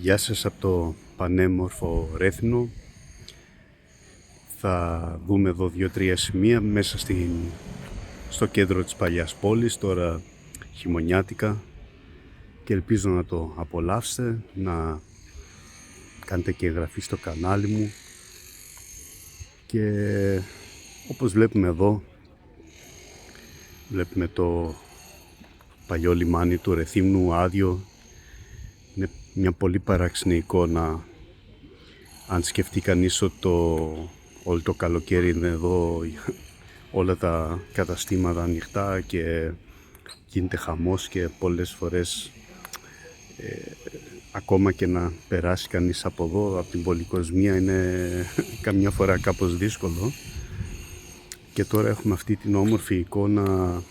Γεια σας από το πανέμορφο Ρέθυμνο. Θα δούμε εδώ 2-3 σημεία μέσα στο κέντρο της παλιάς πόλης, τώρα χειμωνιάτικα, και ελπίζω να το απολαύσετε, να κάνετε και εγγραφή στο κανάλι μου. Και όπως βλέπουμε εδώ, βλέπουμε το παλιό λιμάνι του Ρεθύμνου άδειο. Είναι μια πολύ παράξενη εικόνα. Αν σκεφτεί κανείς ότι όλο το καλοκαίρι είναι εδώ όλα τα καταστήματα ανοιχτά και γίνεται χαμός, και πολλές φορές ακόμα και να περάσει κανείς από εδώ, από την πολυκοσμία, είναι καμιά φορά κάπως δύσκολο. Και τώρα έχουμε αυτή την όμορφη εικόνα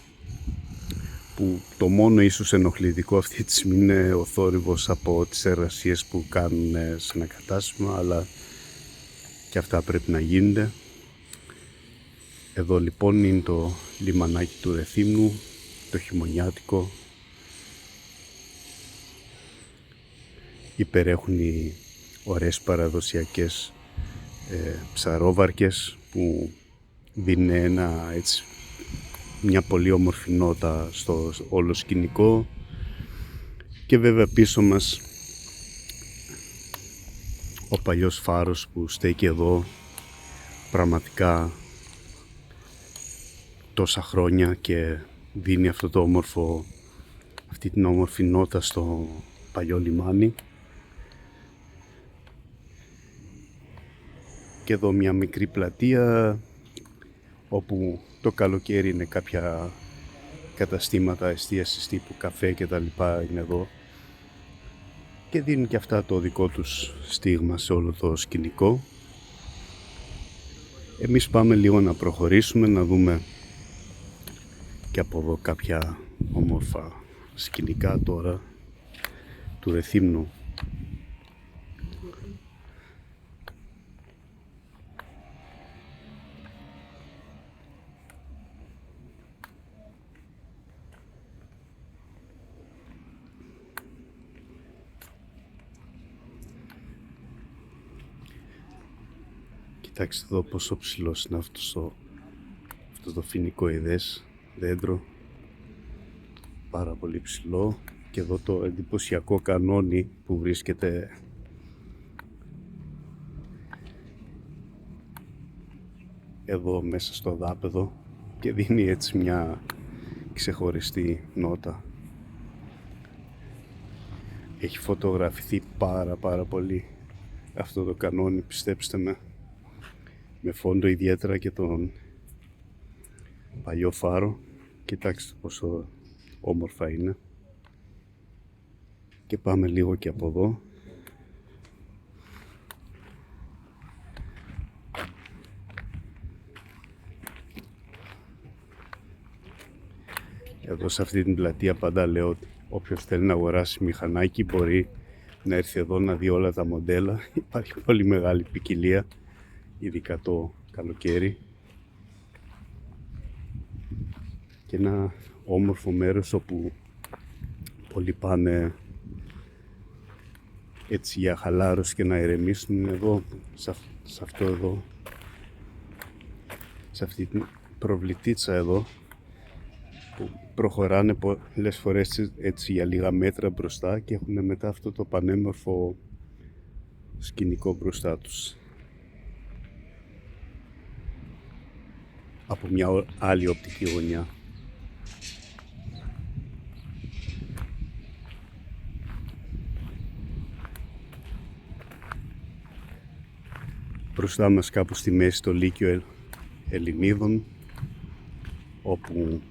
που το μόνο ίσως ενοχλητικό αυτή τη στιγμή είναι ο θόρυβος από τις εργασίες που κάνουν σε ένα κατάστημα, αλλά και αυτά πρέπει να γίνονται. Εδώ λοιπόν είναι το λιμανάκι του Ρεθύμνου, το χειμωνιάτικο. Υπερέχουν οι ωραίες παραδοσιακές ψαρόβαρκες που δίνουν μια πολύ όμορφη νότα στο όλο σκηνικό. Και βέβαια πίσω μας ο παλιός φάρος που στέκει εδώ πραγματικά τόσα χρόνια και δίνει αυτή την όμορφη νότα στο παλιό λιμάνι. Και εδώ μια μικρή πλατεία όπου το καλοκαίρι είναι κάποια καταστήματα εστίασης τύπου καφέ και τα λοιπά είναι εδώ και δίνουν και αυτά το δικό τους στίγμα σε όλο το σκηνικό. Εμείς πάμε λίγο να προχωρήσουμε, να δούμε και από εδώ κάποια όμορφα σκηνικά τώρα του Ρεθύμνου. Κοιτάξτε εδώ πόσο ψηλός είναι αυτό το φοινικοειδές δέντρο, πάρα πολύ ψηλό. Και εδώ το εντυπωσιακό κανόνι που βρίσκεται εδώ μέσα στο δάπεδο και δίνει έτσι μια ξεχωριστή νότα. Έχει φωτογραφηθεί πάρα πολύ αυτό το κανόνι, πιστέψτε με φόντο ιδιαίτερα και τον παλιό φάρο. Κοιτάξτε πόσο όμορφα είναι. Και πάμε λίγο και από εδώ. Εδώ σε αυτή την πλατεία πάντα λέω ότι όποιος θέλει να αγοράσει μηχανάκι μπορεί να έρθει εδώ να δει όλα τα μοντέλα. Υπάρχει πολύ μεγάλη ποικιλία, ειδικά το καλοκαίρι. Και ένα όμορφο μέρος όπου πολλοί πάνε έτσι για χαλάρωση και να ηρεμήσουν εδώ, σε αυτό εδώ, σε αυτή την προβλητίτσα εδώ, που προχωράνε πολλές φορές έτσι για λίγα μέτρα μπροστά και έχουν μετά αυτό το πανέμορφο σκηνικό μπροστά τους. Από μια άλλη οπτική γωνιά. Μπροστά μας κάπου στη μέση το Λύκειο Ελληνίδων, όπου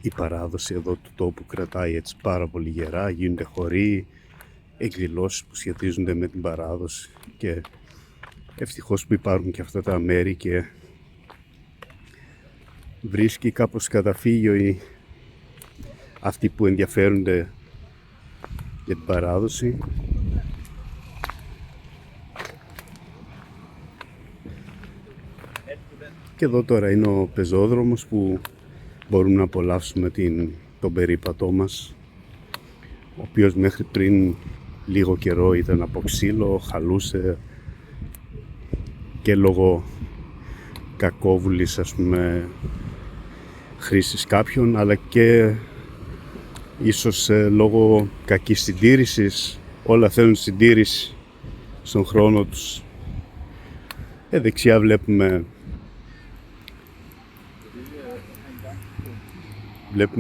η παράδοση εδώ του τόπου κρατάει έτσι πάρα πολύ γερά. Γίνονται χοροί, εκδηλώσεις που σχετίζονται με την παράδοση και ευτυχώς που υπάρχουν και αυτά τα μέρη και βρίσκει κάπως καταφύγιο αυτοί που ενδιαφέρονται για την παράδοση. Και εδώ τώρα είναι ο πεζόδρομος που μπορούμε να απολαύσουμε τον περίπατό μας, ο οποίος μέχρι πριν λίγο καιρό ήταν από ξύλο, χαλούσε και λόγω κακόβουλης, ας πούμε, χρήσης κάποιων, αλλά και ίσως λόγω κακής συντήρησης. Όλα θέλουν συντήρηση στον χρόνο τους. Δεξιά βλέπουμε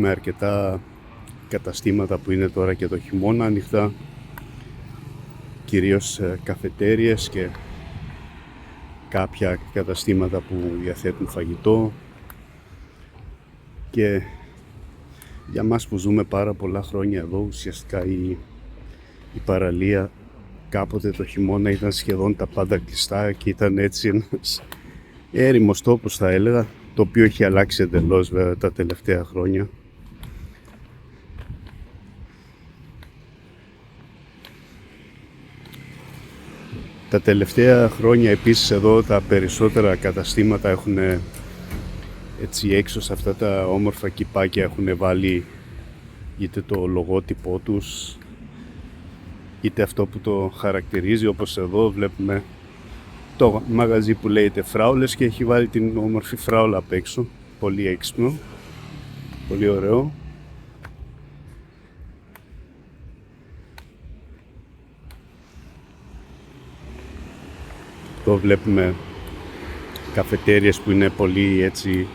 αρκετά καταστήματα που είναι τώρα και το χειμώνα ανοιχτά, κυρίως καφετέριες και κάποια καταστήματα που διαθέτουν φαγητό. Και για μας που ζούμε πάρα πολλά χρόνια εδώ, ουσιαστικά η παραλία κάποτε το χειμώνα ήταν σχεδόν τα πάντα κλειστά και ήταν έτσι ένας έρημος τόπος, θα έλεγα, το οποίο έχει αλλάξει εντελώς βέβαια τα τελευταία χρόνια. Τα τελευταία χρόνια επίσης εδώ τα περισσότερα καταστήματα έχουν έτσι έξω σε αυτά τα όμορφα κηπάκια έχουν βάλει είτε το λογότυπό τους είτε αυτό που το χαρακτηρίζει, όπως εδώ βλέπουμε το μαγαζί που λέγεται Φράουλες και έχει βάλει την όμορφη φράουλα απ' έξω. Πολύ έξυπνο, πολύ ωραίο. Εδώ βλέπουμε καφετέριες που είναι πολύ έτσι,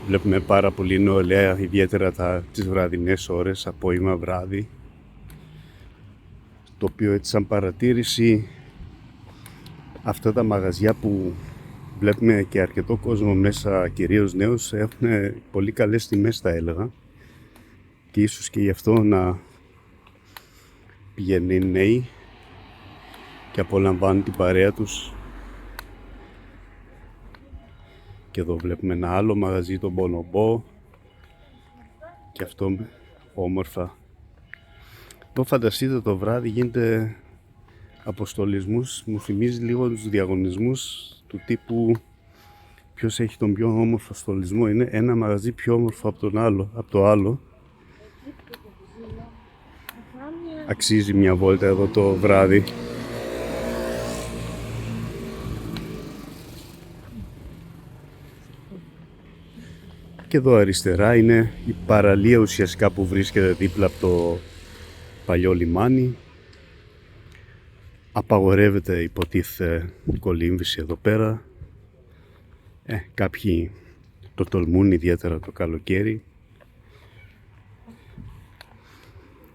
βλέπουμε πάρα πολύ νεολαία, ιδιαίτερα τις βραδινές ώρες, απόγευμα βράδυ, το οποίο έτσι σαν παρατήρηση αυτά τα μαγαζιά που βλέπουμε και αρκετό κόσμο μέσα, κυρίως νέους, έχουν πολύ καλές τιμές, θα έλεγα, και ίσως και γι' αυτό να πηγαίνουν οι νέοι και απολαμβάνουν την παρέα τους. Και εδώ βλέπουμε ένα άλλο μαγαζί, τον Μπονομπό, και αυτό όμορφα. Εδώ φανταστείτε το βράδυ γίνεται αποστολισμούς, μου θυμίζει λίγο τους διαγωνισμούς του τύπου ποιος έχει τον πιο όμορφο στολισμό. Είναι ένα μαγαζί πιο όμορφο από το άλλο. Αξίζει μια βόλτα εδώ το βράδυ. Και εδώ αριστερά είναι η παραλία ουσιαστικά που βρίσκεται δίπλα από το παλιό λιμάνι. Απαγορεύεται υποτίθεται κολύμβηση εδώ πέρα. Κάποιοι το τολμούν, ιδιαίτερα το καλοκαίρι.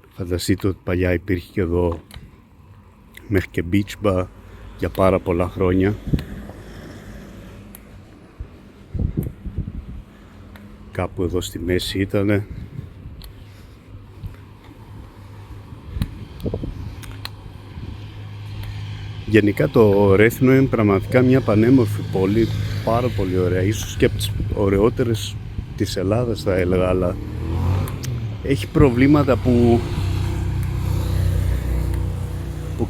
Φανταστείτε ότι παλιά υπήρχε και εδώ μέχρι και beach bar για πάρα πολλά χρόνια. Κάπου εδώ στη μέση ήτανε. Γενικά το Ρέθυμνο είναι πραγματικά μια πανέμορφη πόλη, πάρα πολύ ωραία, ίσως και από τις ωραιότερες της Ελλάδας θα έλεγα, αλλά έχει προβλήματα που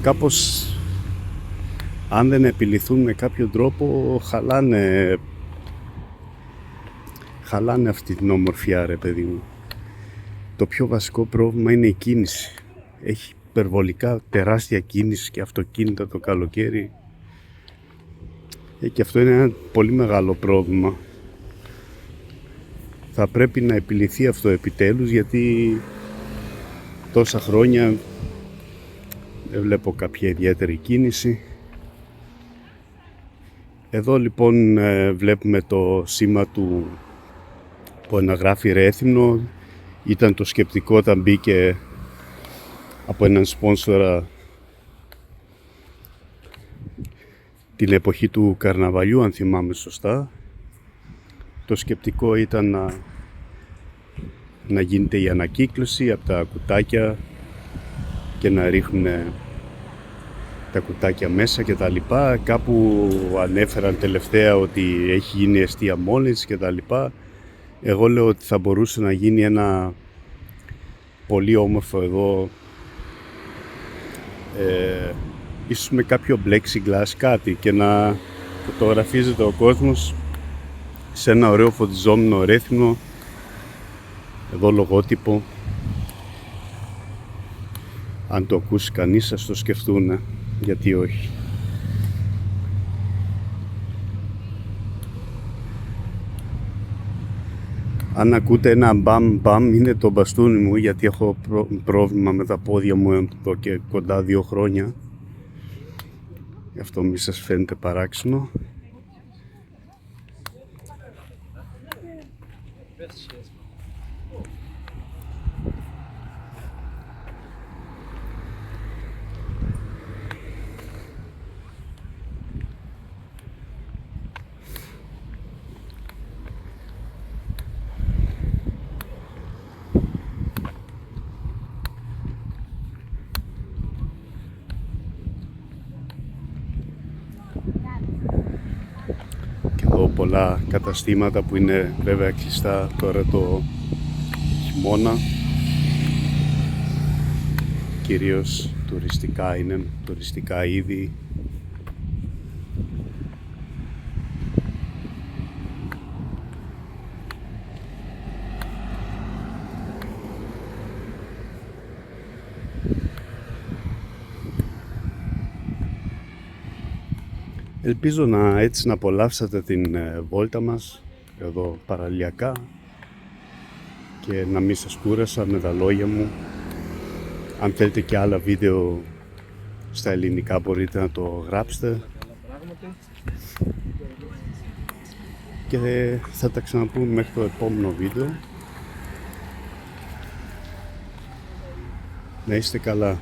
κάπως αν δεν επιληθούν με κάποιο τρόπο χαλάνε αυτή την ομορφιά, ρε παιδί μου. Το πιο βασικό πρόβλημα είναι η κίνηση. Έχει υπερβολικά τεράστια κίνηση και αυτοκίνητα το καλοκαίρι. Και αυτό είναι ένα πολύ μεγάλο πρόβλημα. Θα πρέπει να επιληθεί αυτό επιτέλους, γιατί τόσα χρόνια δεν βλέπω κάποια ιδιαίτερη κίνηση. Εδώ λοιπόν βλέπουμε το σήμα του που αναγράφει Ρέθυμνο. Ήταν το σκεπτικό όταν μπήκε από έναν σπόνσορα την εποχή του καρναβαλιού, αν θυμάμαι σωστά. Το σκεπτικό ήταν να γίνεται η ανακύκλωση από τα κουτάκια και να ρίχνουν τα κουτάκια μέσα και τα λοιπά. Κάπου ανέφεραν τελευταία ότι έχει γίνει εστία μόλυνσης και τα λοιπά. Εγώ λέω ότι θα μπορούσε να γίνει ένα πολύ όμορφο εδώ, ίσως με κάποιο plexiglass κάτι, και να φωτογραφίζεται ο κόσμος σε ένα ωραίο φωτιζόμενο Ρέθυμνο. Εδώ λογότυπο. Αν το ακούσει κανείς θα το σκεφτούν, γιατί όχι. Αν ακούτε ένα μπαμ μπαμ, είναι το μπαστούνι μου, γιατί έχω πρόβλημα με τα πόδια μου εδώ και κοντά 2 χρόνια. Γι' αυτό μη σας φαίνεται παράξενο. Και εδώ πολλά καταστήματα που είναι βέβαια κλειστά τώρα το χειμώνα. Κυρίως τουριστικά είναι, τουριστικά είδη. Ελπίζω έτσι να απολαύσατε την βόλτα μας εδώ παραλιακά και να μην σας κούρασα με τα λόγια μου. Αν θέλετε και άλλα βίντεο στα ελληνικά μπορείτε να το γράψετε και θα τα ξαναπούμε μέχρι το επόμενο βίντεο. Να είστε καλά.